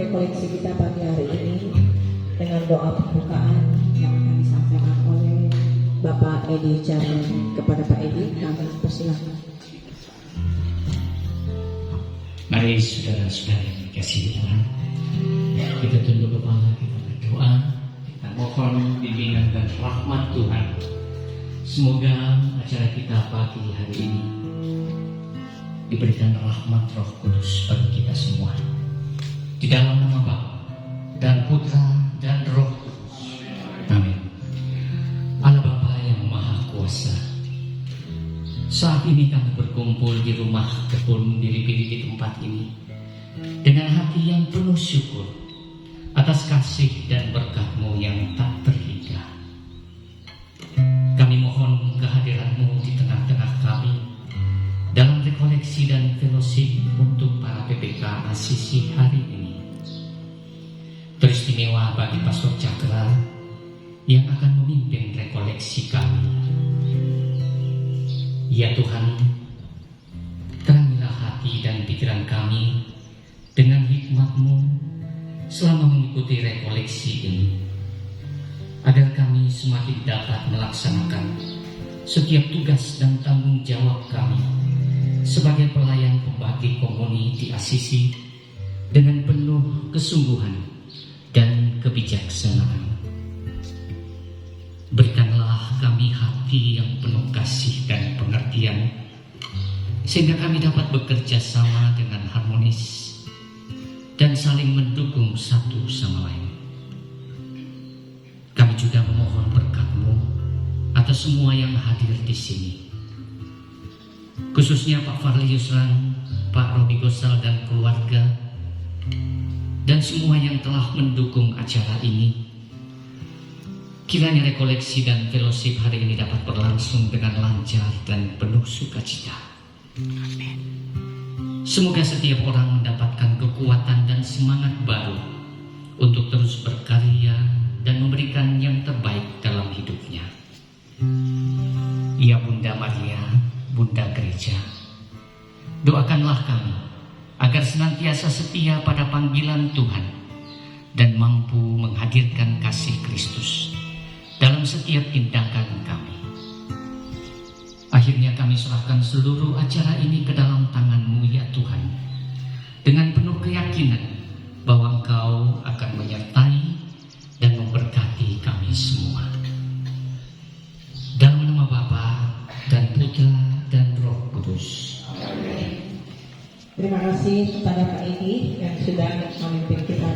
rekoleksi kita pagi hari ini dengan doa pembukaan yang akan disampaikan oleh Bapak Edi Jarman. Kepada Pak Edi, kami persilakan. Mari saudara-saudara yang dikasihi Tuhan, kita tunduk kepala, kita berdoa, kita mohon bimbingan dan rahmat Tuhan. Semoga acara kita pagi hari ini diberikan rahmat Roh Kudus bagi kita semua. Di dalam nama Bapa dan Putra dan Roh Kudus. Amin. Allah Bapa yang Maha Kuasa, saat ini kami berkumpul di rumah kebun diri-diri di tempat ini dengan hati yang penuh syukur atas kasih dan berkat-Mu yang tak terhingga. Kami mohon kehadiran-Mu di tengah-tengah kami dalam rekoleksi dan fellowship untuk para PPK Asisi hari ini. Teristimewa bagi Pastor Cakra yang akan memimpin rekoleksi kami. Ya Tuhan, terangilah hati dan pikiran kami dengan hikmat-Mu selama mengikuti rekoleksi ini, agar kami semakin dapat melaksanakan setiap tugas dan tanggung jawab kami sebagai pelayan pembagi komuni di Asisi dengan penuh kesungguhan dan kebijaksanaan. Berikanlah kami hati yang penuh kasih dan pengertian, sehingga kami dapat bekerja sama dengan harmonis dan saling mendukung satu sama lain. Kami juga memohon berkat-Mu atas semua yang hadir di sini, khususnya Pak Farli Yusran, Pak Robi Gosal dan keluarga, dan semua yang telah mendukung acara ini. Kiranya rekoleksi dan fellowship hari ini dapat berlangsung dengan lancar dan penuh sukacita. Amin. Semoga setiap orang mendapatkan kekuatan dan semangat baru untuk terus berkarya dan memberikan yang terbaik dalam hidupnya. Ya Bunda Maria, Bunda Gereja, doakanlah kami agar senantiasa setia pada panggilan Tuhan dan mampu menghadirkan kasih Kristus dalam setiap tindakan kami. Akhirnya kami serahkan seluruh acara ini ke dalam tangan-Mu ya Tuhan, dengan penuh keyakinan bahwa Engkau akan menyertai dan memberkati kami semua. Dalam nama Bapa dan Putra dan Roh Kudus. Terima kasih kepada Pak Edi yang sudah memimpin kita